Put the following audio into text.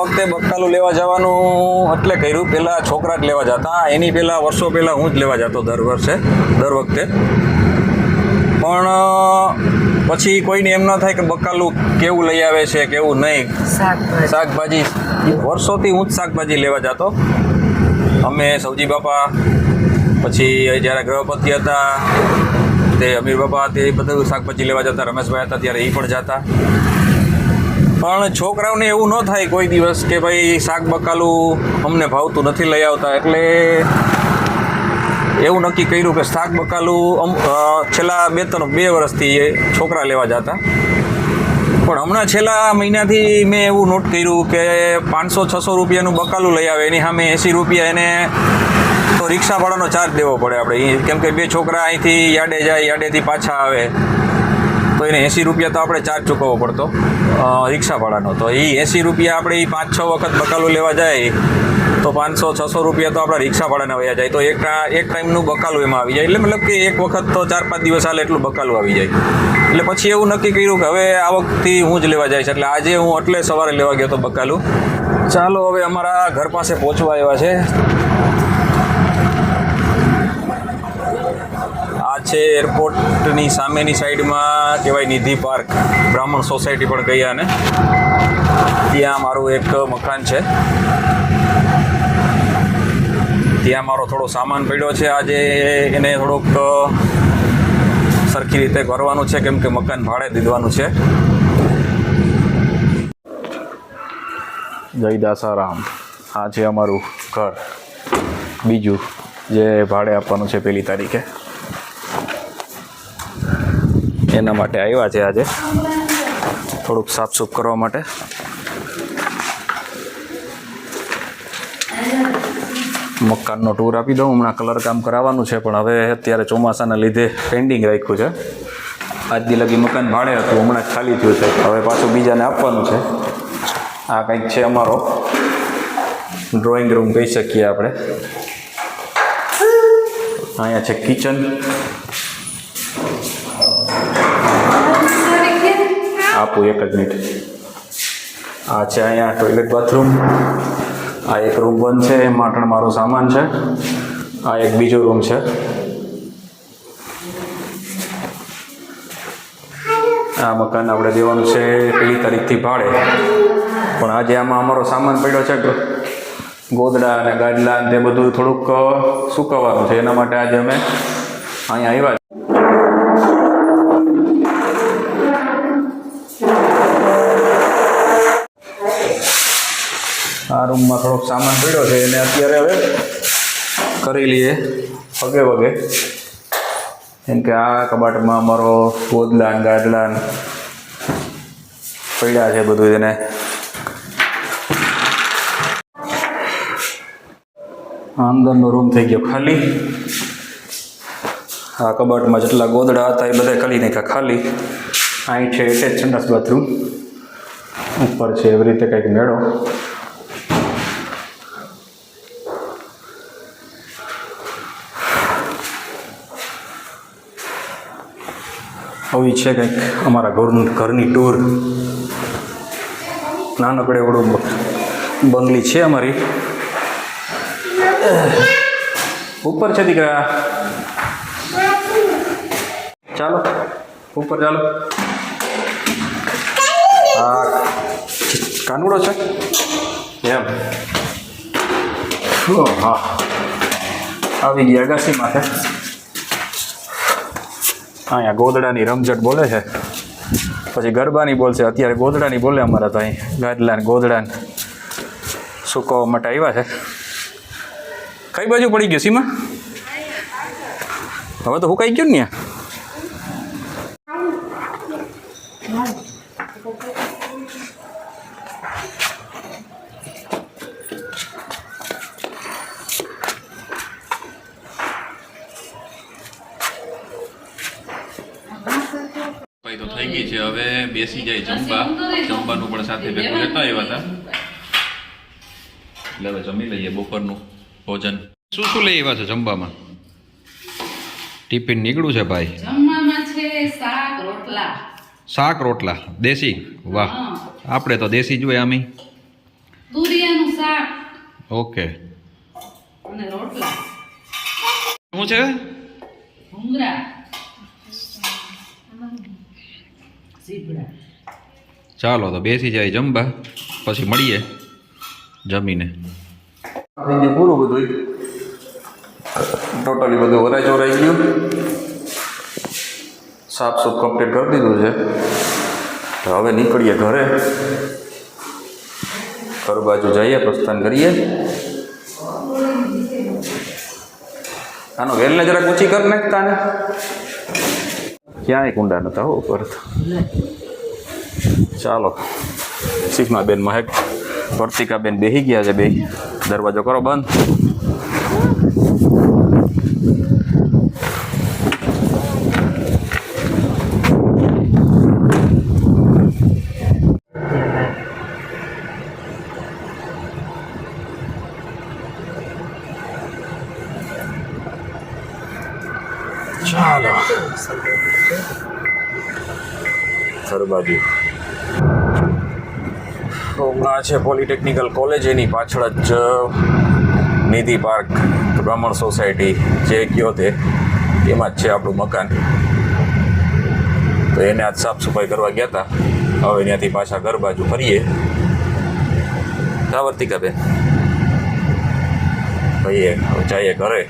વખતે બકાલું લેવા જવાનું એટલે કર્યું, પહેલાં છોકરા જ લેવા જતા, એની પહેલાં વર્ષો પહેલાં હું જ લેવા જતો દર વખતે. પણ પછી કોઈને એમ ન થાય કે બકાલું કેવું લઈ આવે છે કેવું નહીં. શાકભાજી વર્ષોથી હું જ શાકભાજી લેવા જતો. અમે સૌજી બાપા, પછી જ્યારે ગૃહપતિ હતા તે અમીર બાપા તે બધું શાકભાજી લેવા જતા, રમેશભાઈ હતા ત્યારે એ પણ જતા. પણ છોકરાઓને એવું ન થાય કોઈ દિવસ કે ભાઈ શાક બકાલું અમને ભાવતું નથી લઈ આવતા, એટલે એવું નક્કી કર્યું કે શાક બકાલું છેલ્લા 2 વર્ષથી છોકરા લેવા જતા. પણ હમણાં છેલ્લા મહિનાથી મેં એવું નોટ કર્યું કે 500-600 રૂપિયાનું બકાલું લઈ આવે, એની સામે 80 રૂપિયા એને તો રિક્ષા ભાડાનો ચાર્જ દેવો પડે આપણે, કેમ કે 2 છોકરા અહીંથી યાર્ડે જાય, યાર્ડેથી પાછા આવે તો એને 80 રૂપિયા તો આપણે ચાર્જ ચૂકવવો પડતો રિક્ષા ભાડાનો. તો એ 80 રૂપિયા આપણે એ 5-6 વખત બકાલું લેવા જાય તો 500-600 રૂપિયા તો આપણા રિક્ષા ભાડાના વયા જાય. તો એક ટાઈમનું બકાલું એમાં આવી જાય, એટલે મતલબ કે એક વખત તો 4-5 દિવસ હાલે એટલું બકાલું આવી જાય. એટલે પછી એવું નક્કી કર્યું કે હવે આ વખતથી હું જ લેવા જઈશ. એટલે આજે હું એટલે સવારે લેવા ગયો હતો બકાલું. ચાલો હવે અમારા ઘર પાસે પહોંચવા આવ્યા છે. આ છે એરપોર્ટની સામેની સાઈડમાં કહેવાય નિધિ પાર્ક, બ્રાહ્મણ સોસાયટી પણ કહી આને. ત્યાં મારું એક મકાન છે, ત્યાં મારો થોડો સામાન પડ્યો છે. આજે એને થોડુંક સરખી રીતે કરવાનું છે, કેમ કે મકાન ભાડે દીધવાનું છે. જય દાસારામ. આ છે અમારું ઘર બીજું, જે ભાડે આપવાનું છે 1 તારીખે. એના માટે આવ્યા છે આજે, થોડુંક સાફસૂફ કરવા માટે. મકાનનો ટૂર આપી દઉં. હમણાં કલર કામ કરાવવાનું છે, પણ હવે અત્યારે ચોમાસાના લીધે પેન્ડિંગ રાખ્યું છે. આજ દી લગી મકાન ભાડે હતું, હમણાં જ ખાલી થયું છે, હવે પાછું બીજાને આપવાનું છે. આ કંઈક છે અમારો ડ્રોઈંગ રૂમ કહી શકીએ આપણે. અહીંયા છે કિચન, આપું એક જ મિનિટ. આ છે અહીંયા ટોયલેટ બાથરૂમ. આ એક રૂમ બંધ છે, એમાં પણ મારો સામાન છે. આ એક બીજો રૂમ છે. આ મકાન આપણે દેવાનું છે 1 તારીખથી ભાડે, પણ આજે આમાં અમારો સામાન પડ્યો છે, ગોદડા અને ગાદલા તે બધું થોડુંક સૂકવવાનું છે. એના માટે આજે અમે અહીંયા આવ્યા. આ રૂમમાં થોડોક સામાન પડ્યો છે, એને અત્યારે હવે કરી લઈએ વગે. કેમ કે આ કબાટમાં અમારો ગોદલા ગાદલા પડ્યા છે બધું. એને અંદરનો રૂમ થઈ ગયો ખાલી. આ કબાટમાં જેટલા ગોદડા હતા એ બધા ખાલી નાખ્યા ખાલી. અહીં છે એટેચ સંડાસ બાથરૂમ, ઉપર છે એવી રીતે કંઈક મેળો. આવી છે કંઈક અમારા ઘરની ટૂર. નાનકડે એવડું બંગલી છે અમારી. ઉપર છે દીકરા, ચાલો ઉપર ચાલો. હા કાનુડો છે એમ. હા આવી ગયા અગાસી માથે. અહીંયા ગોદડાની રમઝટ બોલે છે, પછી ગરબાની બોલશે. અત્યારે ગોદડાની બોલે અમારા તો. અહીં ગાદલા ને ગોદડા ને સૂકવવા માટે આવ્યા છે. કઈ બાજુ પડી ગયું સીમા? હવે તો હુકાઈ ગયું ને. તો થઈ ગઈ છે, હવે બેસી જાય જમવા. જમવાનું પણ સાથે ભેગું લેતા આવ્યા હતા, એટલે હવે જમી લઈએ બપોરનું ભોજન. શું શું લઈ આવ્યા છે જમવામાં? ટિફિન નીકળ્યું છે ભાઈ. જમવામાં છે શાક રોટલા. શાક રોટલા દેશી? વાહ, આપણે તો દેશી જોઈએ. આમી તું શાક ઓકે અને રોટલા શું છે ભૂંગળા સીભડા. ચાલો તો બેસી જાય જમવા પછી મળીએ જમીને. પૂરું બધું ટોટલી બધું વરાઈ ગયું, સાફ સૂફ કમ્પ્લીટ કરી દીધું છે. તો હવે નીકળીએ ઘરે, ઘર બાજુ જઈએ, પ્રસ્થાન કરીએ. આનો વેલને જરાક ઊંચી કરી નાખતા ને, ક્યાંય કુંડા નતા હો ઉપર. ચાલો સીમાબેન મહેક વર્તિકાબેન બેસી ગયા છે, બે દરવાજો કરો બંધ. ચાલો ઘર બાજુ આ છે પોલિટેકનિકલ કોલેજ, એની પાછળ જ નિધિ પાર્ક બ્રાહ્મણ સોસાયટી જે કયો તે એમાં જ છે આપણું મકાન. તો એને આજ સાફ સફાઈ કરવા ગયા હતા, હવે ત્યાંથી પાછા ઘર બાજુ ફરીએ. વર્તિકાબેન ભાઈએ જઈએ ઘરે.